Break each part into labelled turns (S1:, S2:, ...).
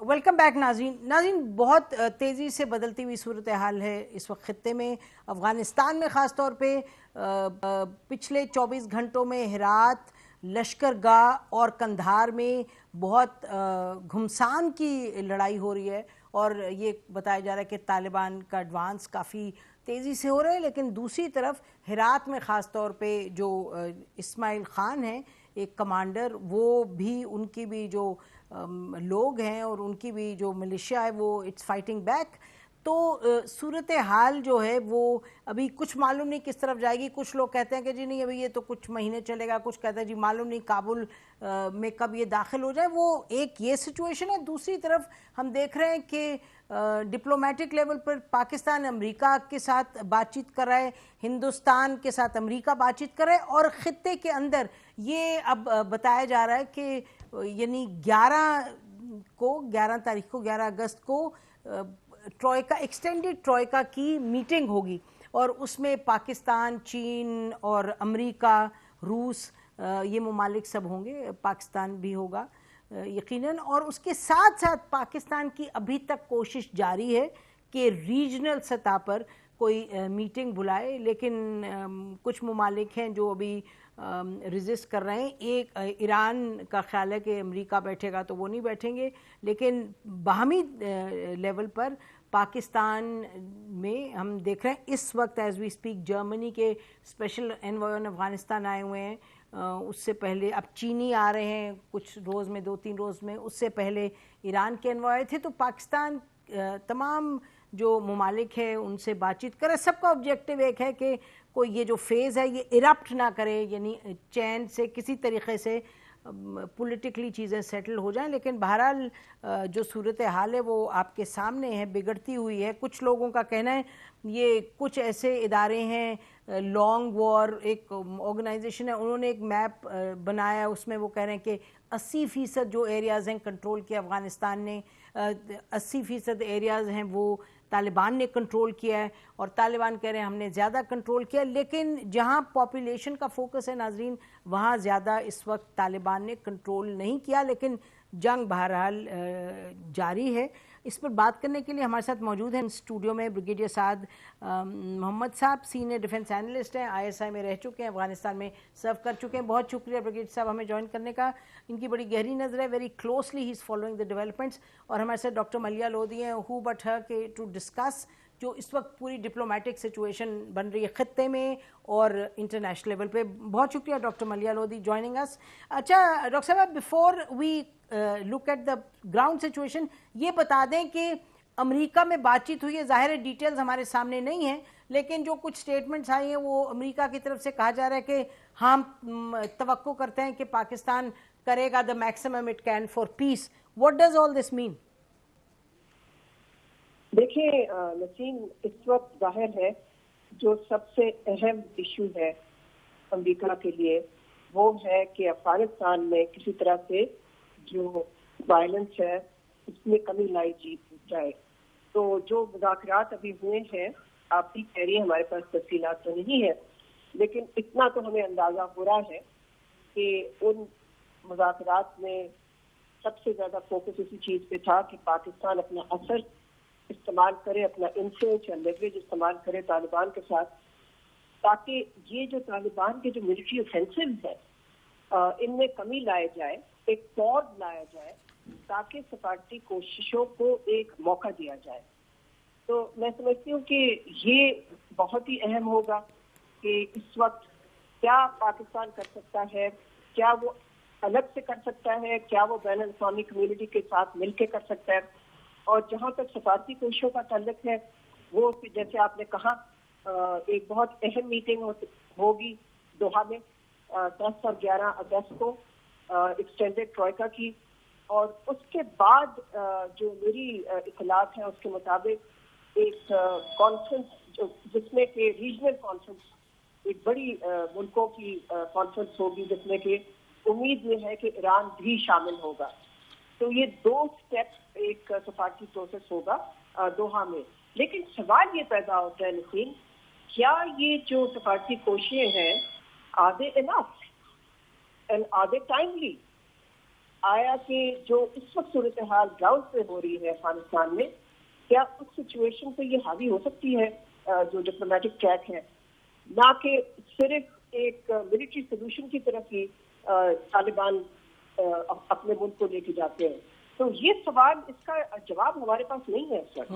S1: Welcome back ناظرین بہت تیزی سے بدلتی ہوئی صورتحال ہے اس وقت خطے میں، افغانستان میں خاص طور پہ پچھلے 24 گھنٹوں میں ہرات، لشکرگاہ اور قندھار میں بہت گھمسان کی لڑائی ہو رہی ہے، اور یہ بتایا جا رہا ہے کہ طالبان کا ایڈوانس کافی تیزی سے ہو رہا ہے. لیکن دوسری طرف ہرات میں خاص طور پہ جو اسماعیل خان ہیں ایک کمانڈر، وہ بھی ان کی بھی جو لوگ ہیں اور ان کی بھی جو ملیشیا ہے وہ اٹس فائٹنگ بیک. تو صورتحال جو ہے وہ ابھی کچھ معلوم نہیں کس طرف جائے گی. کچھ لوگ کہتے ہیں کہ جی نہیں ابھی یہ تو کچھ مہینے چلے گا، کچھ کہتے ہیں جی معلوم نہیں کابل میں کب یہ داخل ہو جائے. وہ ایک یہ سچویشن ہے. دوسری طرف ہم دیکھ رہے ہیں کہ ڈپلومیٹک لیول پر پاکستان امریکہ کے ساتھ بات چیت کر رہا ہے، ہندوستان کے ساتھ امریکہ بات چیت کر رہا ہے، اور خطے کے اندر یہ اب بتایا جا رہا ہے کہ یعنی 11 تاریخ کو 11 اگست کو ٹروئکا ایکسٹینڈڈ ٹروئکا کی میٹنگ ہوگی، اور اس میں پاکستان، چین اور امریکہ، روس، یہ ممالک سب ہوں گے، پاکستان بھی ہوگا یقیناً. اور اس کے ساتھ ساتھ پاکستان کی ابھی تک کوشش جاری ہے کہ ریجنل سطح پر کوئی میٹنگ بلائے، لیکن کچھ ممالک ہیں جو ابھی ریزسٹ کر رہے ہیں. ایک ایران کا خیال ہے کہ امریکہ بیٹھے گا تو وہ نہیں بیٹھیں گے، لیکن باہمی لیول پر پاکستان میں ہم دیکھ رہے ہیں اس وقت ایز وی اسپیک جرمنی کے اسپیشل انوائے افغانستان آئے ہوئے ہیں. اس سے پہلے اب چینی آ رہے ہیں کچھ روز میں، 2-3 روز میں. اس سے پہلے ایران کے انوائے تھے. تو پاکستان تمام جو ممالک ہیں ان سے بات چیت کرے. سب کا آبجیکٹیو ایک ہے کہ کوئی یہ جو فیز ہے یہ ایرپٹ نہ کرے، یعنی چین سے کسی طریقے سے پولیٹیکلی چیزیں سیٹل ہو جائیں. لیکن بہرحال جو صورتحال ہے وہ آپ کے سامنے ہے، بگڑتی ہوئی ہے. کچھ لوگوں کا کہنا ہے یہ کچھ ایسے ادارے ہیں، لانگ وار ایک آرگنائزیشن ہے، انہوں نے ایک میپ بنایا، اس میں وہ کہہ رہے ہیں کہ 80% جو ایریاز ہیں کنٹرول کیا افغانستان نے، 80% ایریاز ہیں وہ طالبان نے کنٹرول کیا ہے، اور طالبان کہہ رہے ہیں ہم نے زیادہ کنٹرول کیا. لیکن جہاں پاپولیشن کا فوکس ہے ناظرین، وہاں زیادہ اس وقت طالبان نے کنٹرول نہیں کیا، لیکن جنگ بہرحال جاری ہے. اس پر بات کرنے کے لیے ہمارے ساتھ موجود ہیں اسٹوڈیو میں بریگیڈیئر سعد محمد صاحب، سینئر ڈیفنس اینالسٹ ہیں، ISI میں رہ چکے ہیں، افغانستان میں سرو کر چکے ہیں. بہت شکریہ بریگیڈیئر صاحب ہمیں جوائن کرنے کا. ان کی بڑی گہری نظر ہے، very closely he is following the developments. اور ہمارے ساتھ ڈاکٹر ملیہ لودھی ہیں، ہو بٹ ہر کے ٹو ڈسکس جو اس وقت پوری ڈپلومیٹک سچویشن بن رہی ہے خطے میں اور انٹرنیشنل لیول پہ. بہت شکریہ doctor Maleeha Lodhi joining us. اچھا ڈاکٹر صاحب، before we look at the ground situation, یہ بتا دیں کہ امریکہ میں بات چیت ہوئی ہے. ظاہر ہے ڈیٹیلز ہمارے سامنے نہیں ہیں، لیکن جو کچھ سٹیٹمنٹس آئی ہیں وہ امریکہ کی طرف سے کہا جا رہا ہے کہ ہم توقع کرتے ہیں کہ پاکستان کرے گا دا maximum it can for peace. What does all this mean?
S2: دیکھیں نسیم، اس وقت ظاہر ہے جو سب سے اہم ایشو ہے امریکہ کے لیے وہ ہے کہ افغانستان میں کسی طرح سے جو وائلنس ہے اس میں کمی لائی جائے. تو جو مذاکرات ابھی ہوئے ہیں، آپ بھی کہہ رہی ہیں ہمارے پاس تفصیلات تو نہیں ہے، لیکن اتنا تو ہمیں اندازہ ہو رہا ہے کہ ان مذاکرات میں سب سے زیادہ فوکس اسی چیز پہ تھا کہ پاکستان اپنا اثر استعمال کرے، اپنا انفلوئنس یا لیوریج استعمال کرے طالبان کے ساتھ، تاکہ یہ جو طالبان کے جو ملٹری اوفینسو ہے ان میں کمی لایا جائے، ایک پاز لایا جائے، تاکہ سفارتی کوششوں کو ایک موقع دیا جائے. تو میں سمجھتی ہوں کہ یہ بہت ہی اہم ہوگا کہ اس وقت کیا پاکستان کر سکتا ہے، کیا وہ الگ سے کر سکتا ہے، کیا وہ بین الاقوامی کمیونٹی کے ساتھ مل کے کر سکتا ہے. اور جہاں تک سفارتی کوششوں کا تعلق ہے، وہ جیسے آپ نے کہا ایک بہت اہم میٹنگ ہوگی دوحہ میں 10 اور 11 اگست کو ایکسٹینڈڈ ٹروئکا کی. اور اس کے بعد جو میری اطلاعات ہیں اس کے مطابق ایک کانفرنس جس میں کہ ریجنل کانفرنس، ایک بڑی ملکوں کی کانفرنس ہوگی جس میں کہ امید یہ ہے کہ ایران بھی شامل ہوگا. تو یہ 2 اسٹیپ ایک سفارتی پروسیس ہوگا دوحہ میں. لیکن سوال یہ پیدا ہوتا ہے نسیم، کیا یہ جو سفارتی کوششیں ہیں are they enough and are they timely? آیا کہ جو اس وقت صورتحال گراؤنڈ پہ ہو رہی ہے افغانستان میں، کیا اس سچویشن پہ یہ حاوی ہو سکتی ہے جو ڈپلومیٹک ٹریک ہے، نہ کہ صرف ایک ملٹری سولوشن کی طرف ہی طالبان اپنے ملک کو لے کے جاتے ہیں؟ تو یہ سوال، اس کا جواب ہمارے پاس نہیں ہے سر.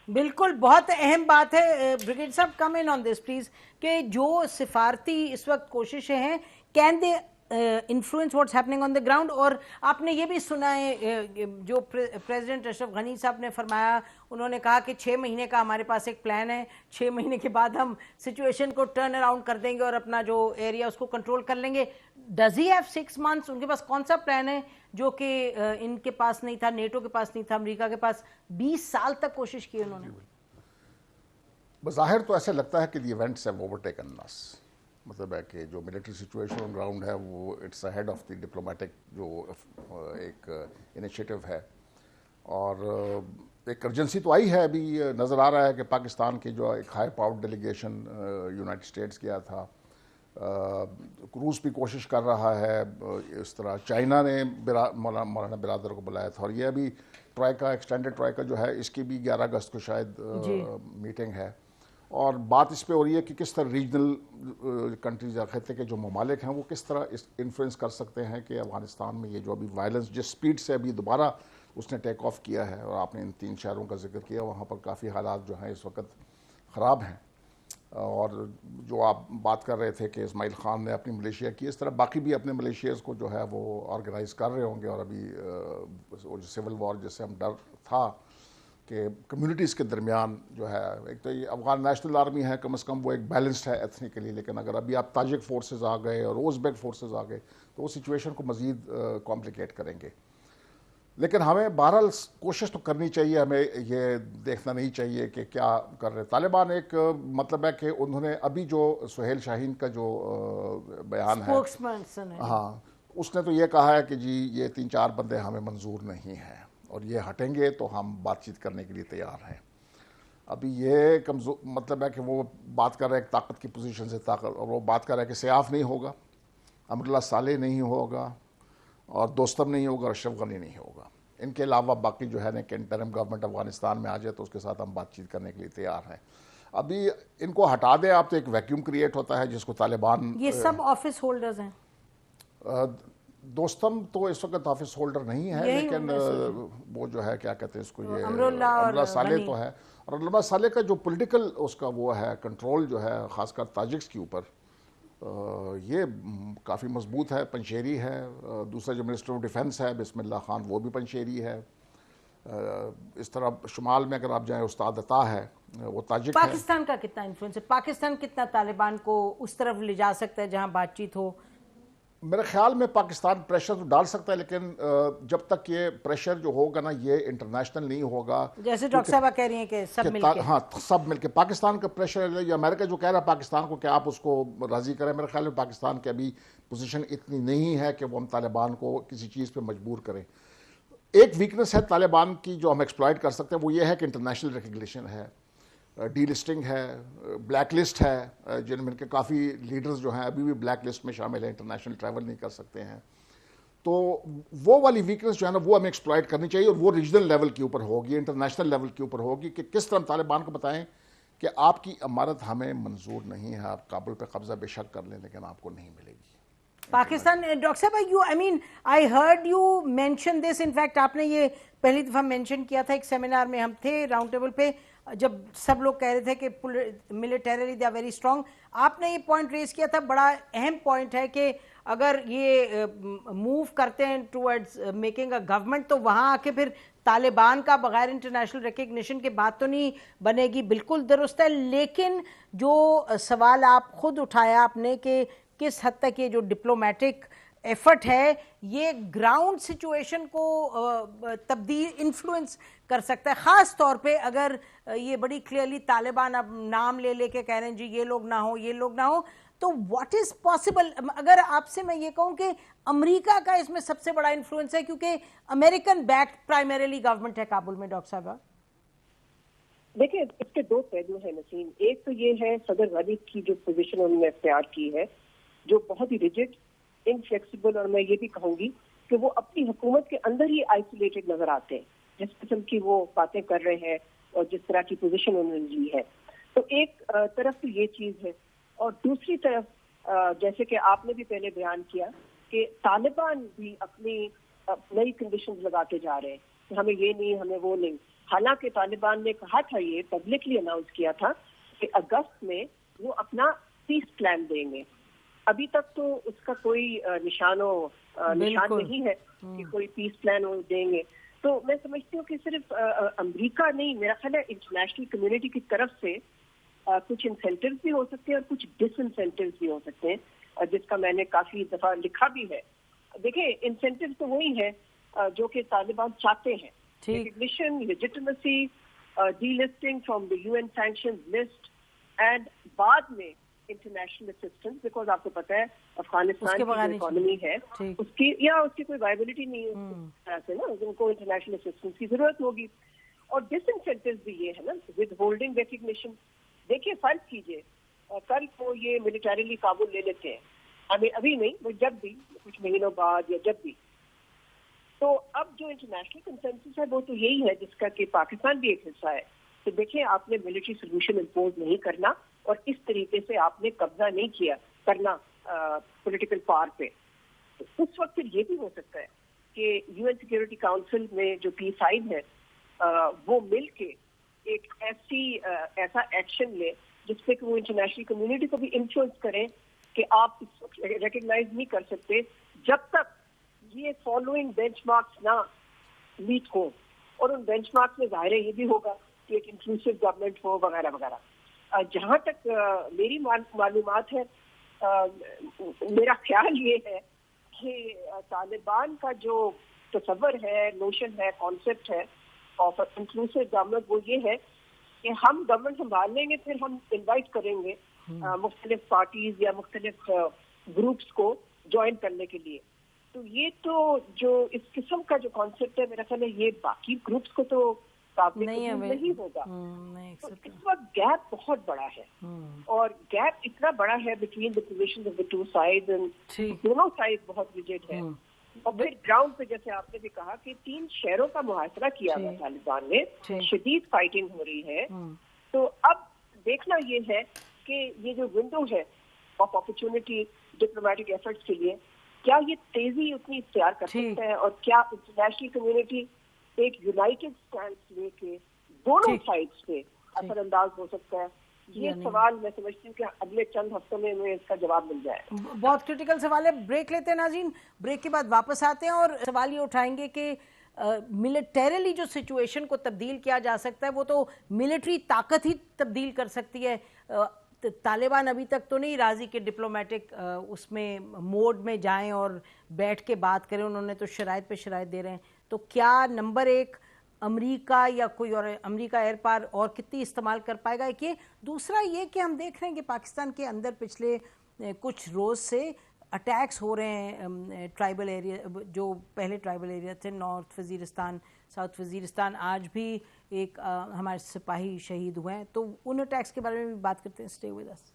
S1: بالکل بہت اہم بات ہے. بریگیڈ صاحب کم ان آن دس پلیز کہ جو سفارتی اس وقت کوششیں ہیں can they influence what's happening on the ground. اور آپ نے یہ بھی سنا ہے جو پریزیڈنٹ اشرف غنی صاحب نے فرمایا، انہوں نے کہا کہ 6 مہینے کا ہمارے پاس ایک پلان ہے، 6 مہینے کے بعد ہم سچویشن کو ٹرن اراؤنڈ کر دیں گے اور اپنا جو ایریا اس کو کنٹرول کر لیں گے. Does he have 6 months؟ ان کے پاس کون سا پلان ہے جو کہ ان کے پاس نہیں تھا، نیٹو کے پاس نہیں تھا، امریکہ کے پاس؟ 20 سال تک کوشش کی انہوں نے.
S3: بظاہر تو ایسے لگتا ہے کہ the events have overtaken us, مطلب ہے کہ جو ملٹری سچویشن آن گراؤنڈ ہے وہ it's ahead of the diplomatic جو ایک انیشیٹو ہے. اور ایک ارجنسی تو آئی ہے. ابھی نظر آ رہا ہے کہ پاکستان کی جو ایک high power delegation United States گیا تھا، روس بھی کوشش کر رہا ہے اس طرح، چائنا نے مولانا برادر کو بلایا تھا، اور یہ ابھی ٹرائیکا ایکسٹینڈڈ ٹرائیکا جو ہے اس کی بھی 11 اگست کو شاید میٹنگ ہے. اور بات اس پہ ہو رہی ہے کہ کس طرح ریجنل کنٹریز یا خطے کے جو ممالک ہیں وہ کس طرح انفلوئنس کر سکتے ہیں کہ افغانستان میں یہ جو ابھی وائلنس جس سپیڈ سے ابھی دوبارہ اس نے ٹیک آف کیا ہے، اور آپ نے ان 3 شہروں کا ذکر کیا، وہاں پر کافی حالات جو ہیں اس وقت خراب ہیں. اور جو آپ بات کر رہے تھے کہ اسماعیل خان نے اپنی ملیشیا کی، اس طرح باقی بھی اپنے ملیشیاز کو جو ہے وہ آرگنائز کر رہے ہوں گے. اور ابھی سول وار جس سے ہم ڈر تھا کہ کمیونٹیز کے درمیان جو ہے، ایک تو یہ افغان نیشنل آرمی ہے، کم از کم وہ ایک بیلنسڈ ہے ایتھنیکلی، لیکن اگر ابھی آپ تاجک فورسز آ گئے اور ازبیک فورسز آ گئے تو وہ سچویشن کو مزید کمپلیکیٹ کریں گے. لیکن ہمیں بہرحال کوشش تو کرنی چاہیے، ہمیں یہ دیکھنا نہیں چاہیے کہ کیا کر رہے طالبان. ایک مطلب ہے کہ انہوں نے ابھی جو سہیل شاہین کا جو بیان ہے، ہاں، اس نے تو یہ کہا ہے کہ جی یہ 3-4 بندے ہمیں منظور نہیں ہیں، اور یہ ہٹیں گے تو ہم بات چیت کرنے کے لیے تیار ہیں. ابھی یہ کمزور مطلب ہے کہ وہ بات کر رہے ہیں ایک طاقت کی پوزیشن سے طاقت، اور وہ بات کر رہے ہیں کہ سیاف نہیں ہوگا، امراللہ صالح نہیں ہوگا، اور دوستم نہیں ہوگا، اور اشرف غنی نہیں ہوگا. ان کے علاوہ باقی جو ہے نا کہ انٹرم گورنمنٹ افغانستان میں آ جائے تو اس کے ساتھ ہم بات چیت کرنے کے لیے تیار ہیں. ابھی ان کو ہٹا دیں آپ تو ایک ویکیوم کریٹ ہوتا ہے جس کو طالبان.
S1: یہ سب آفس ہولڈرز ہیں.
S3: دوستم تو اس وقت آفس ہولڈر نہیں ہے، لیکن وہ جو ہے کیا کہتے ہیں اس کو، یہ امراللہ صالح تو ہے. اور امراللہ صالح کا جو پولیٹیکل اس کا وہ ہے کنٹرول جو ہے خاص کر تاجکس کے اوپر، یہ کافی مضبوط ہے، پنشیری ہے. دوسرا جو منسٹر آف ڈیفنس ہے بسم اللہ خان، وہ بھی پنشیری ہے. اس طرح شمال میں اگر آپ جائیں استاد عطا ہے، وہ تاجک ہے.
S1: پاکستان کا کتنا انفلوئنس ہے؟ پاکستان کتنا طالبان کو اس طرف لے جا سکتا ہے جہاں بات چیت ہو؟
S3: میرے خیال میں پاکستان پریشر تو ڈال سکتا ہے، لیکن جب تک یہ پریشر جو ہوگا نا یہ انٹرنیشنل نہیں ہوگا.
S1: جیسے ڈاکٹر صاحبہ کہہ رہی ہیں کہ سب مل کے،
S3: ہاں سب مل کے پاکستان کا پریشر، یا امریکہ جو کہہ رہا ہے پاکستان کو کہ آپ اس کو راضی کریں، میرے خیال میں پاکستان کی ابھی پوزیشن اتنی نہیں ہے کہ وہ ہم طالبان کو کسی چیز پہ مجبور کریں. ایک ویکنس ہے طالبان کی جو ہم ایکسپلائٹ کر سکتے ہیں، وہ یہ ہے کہ انٹرنیشنل ریکگنیشن ہے، ڈی لسٹنگ ہے، بلیک لسٹ ہے، جن میں کے کافی لیڈرز جو ہیں ابھی بھی بلیک لسٹ میں شامل ہیں، انٹرنیشنل ٹریول نہیں کر سکتے ہیں. تو وہ والی ویکنس جو ہے نا وہ ہمیں ایکسپلائٹ کرنی چاہیے، اور وہ ریجنل لیول کے اوپر ہوگی، انٹرنیشنل لیول کے اوپر ہوگی کہ کس طرح طالبان کو بتائیں کہ آپ کی امارت ہمیں منظور نہیں ہے، آپ کابل پہ قبضہ بے شک کر لیں لیکن آپ کو نہیں ملے گی.
S1: پاکستان ڈاکٹر صاحب I heard you mention this. in fact آپ نے یہ پہلی دفعہ مینشن کیا تھا ایک سیمینار میں، ہم تھے راؤنڈ ٹیبل پہ جب سب لوگ کہہ رہے تھے کہ militarily they are very strong. آپ نے یہ پوائنٹ ریز کیا تھا، بڑا اہم پوائنٹ ہے کہ اگر یہ موو کرتے ہیں ٹورڈز میکنگ اے گورنمنٹ تو وہاں آ کے پھر طالبان کا بغیر انٹرنیشنل ریکگنیشن کے بات تو نہیں بنے گی. بالکل درست ہے، لیکن جو سوال آپ خود اٹھایا آپ نے کہ کس حد تک یہ جو ڈپلومیٹک ایفرٹ ہے یہ گراؤنڈ سچویشن کو تبدیل انفلوئنس کر سکتا ہے، خاص طور پہ اگر یہ بڑی کلیئرلی طالبان اب نام لے کے کہہ رہے ہیں جی یہ لوگ نہ ہو یہ لوگ نہ ہو، تو واٹ از پاسبل؟ اگر آپ سے میں یہ کہوں کہ امریکہ کا اس میں سب سے بڑا انفلوئنس ہے کیونکہ امریکن بیک پرائمریلی گورنمنٹ ہے کابل میں. ڈاکٹر صاحبہ
S2: دیکھیں اس کے 2 پہلو ہیں نسیم. ایک تو یہ ہے صدر غنی کی جو پوزیشن انہوں نے اختیار کی ہے جو بہت ہی ریجڈ، انفلیکسیبل، اور میں یہ بھی کہوں گی کہ وہ اپنی حکومت کے اندر ہی آئسولیٹڈ نظر آتے ہیں جس قسم کی وہ باتیں کر رہے ہیں اور جس طرح کی پوزیشن انہوں نے لی ہے. تو ایک طرف تو یہ چیز ہے, اور دوسری طرف جیسے کہ آپ نے بھی پہلے بیان کیا کہ طالبان بھی اپنی نئی کنڈیشنز لگاتے جا رہے ہیں کہ ہمیں یہ نہیں, ہمیں وہ نہیں. حالانکہ طالبان نے کہا تھا, یہ پبلکلی اناؤنس کیا تھا کہ اگست میں وہ اپنا پیس پلان دیں گے. ابھی تک تو اس کا کوئی نشان نہیں ہے کہ کوئی پیس پلان وہ دیں گے. تو میں سمجھتی ہوں کہ صرف امریکہ نہیں, میرا خیال ہے انٹرنیشنل کمیونٹی کی طرف سے کچھ انسینٹیوز بھی ہو سکتے ہیں اور کچھ ڈس انسینٹیوز بھی ہو سکتے ہیں, جس کا میں نے کافی دفعہ لکھا بھی ہے. دیکھیں انسینٹیوز تو وہی ہے جو کہ طالبان چاہتے ہیں, recognition, legitimacy, D listing from the UN sanctions list, and بعد میں انٹرنیشنل اسسٹنس, بیکاز آپ کو پتا ہے افغانستان کی جو اکانومی ہے اس کی کوئی وائبلٹی نہیں ہے اس طرح سے نا, ان کو انٹرنیشنل اسسٹنس کی ضرورت ہوگی. اور ڈس انسینٹیوز بھی یہ ہے نا, ود ہولڈنگ ریکگنیشن. دیکھیے فرض کیجیے کل کو یہ ملیٹریلی کابل لے لیتے ہیں, ہمیں ابھی نہیں, وہ جب بھی کچھ مہینوں بعد یا جب بھی, تو اب جو انٹرنیشنل کنسنسس ہے وہ تو یہی ہے جس کا کہ پاکستان بھی ایک حصہ ہے. تو دیکھیں آپ نے ملٹری سولوشن امپوز نہیں کرنا اور اس طریقے سے آپ نے قبضہ نہیں کرنا پولیٹیکل پاور پہ. اس وقت پھر یہ بھی ہو سکتا ہے کہ UN سیکورٹی کاؤنسل میں جو P5 ہے وہ مل کے ایک ایسا ایکشن لے جس پہ کہ وہ انٹرنیشنل کمیونٹی کو بھی انفلوئنس کریں کہ آپ اس وقت ریکگنائز نہیں کر سکتے جب تک یہ فالوئنگ بینچ مارکس نہ میٹ ہو. اور ان بینچ مارکس میں ظاہر یہ بھی ہوگا کہ ایک انکلوسیو گورنمنٹ ہو وغیرہ وغیرہ. جہاں تک میری معلومات ہے, میرا خیال یہ ہے کہ طالبان کا جو تصور ہے, نوشن ہے, کانسیپٹ ہے آف انکلوسیو گورنمنٹ, وہ یہ ہے کہ ہم گورنمنٹ سنبھال لیں گے, پھر ہم انوائٹ کریں گے مختلف پارٹیز یا مختلف گروپس کو جوائن کرنے کے لیے. تو یہ تو جو اس قسم کا جو کانسیپٹ ہے میرا خیال ہے یہ باقی گروپس کو تو نہیں ہوگا. تو اس وقت گیپ بہت بڑا ہے, اور گیپ اتنا بڑا ہے between the positions of the two sides, دونوں سائڈ بہت ریجڈ ہے. اور پھر گراؤنڈ پہ جیسے آپ نے بھی کہا کہ 3 شہروں کا محاصرہ کیا ہے طالبان نے, شدید فائٹنگ ہو رہی ہے. تو اب دیکھنا یہ ہے کہ یہ جو ونڈو ہے آف اپرچونٹی ڈپلومیٹک ایفرٹس کے لیے, کیا یہ تیزی اتنی اختیار کر سکتا ہے, اور کیا انٹرنیشنل کمیونٹی ایک یونائٹڈ سٹینڈ لے کے دونوں سائڈز پہ اثر انداز ہو سکتا ہے. یہ سوال میں سمجھتی ہوں کہ اگلے چند ہفتوں میں اس کا جواب مل جائے.
S1: بہت کرٹیکل سوال ہے. بریک لیتے ہیں ناظرین, بریک کے بعد واپس آتے ہیں اور سوال یہ اٹھائیں گے کہ ملٹریلی جو سچویشن کو تبدیل کیا جا سکتا ہے وہ تو ملٹری طاقت ہی تبدیل کر سکتی ہے. طالبان ابھی تک تو نہیں راضی کہ ڈپلومیٹک اس میں موڈ میں جائیں اور بیٹھ کے بات کریں, انہوں نے تو شرائط پہ شرائط دے رہے ہیں. تو کیا نمبر 1 امریکہ یا کوئی اور, امریکہ ایئر پار اور کتنی استعمال کر پائے گا؟ ایک یہ. دوسرا یہ کہ ہم دیکھ رہے ہیں کہ پاکستان کے اندر پچھلے کچھ روز سے اٹیکس ہو رہے ہیں ٹرائبل ایریا, جو پہلے ٹرائبل ایریا تھے, نارتھ وزیرستان, ساؤتھ وزیرستان. آج بھی ایک ہمارے سپاہی شہید ہوئے ہیں, تو ان اٹیکس کے بارے میں بھی بات کرتے ہیں. Stay with us.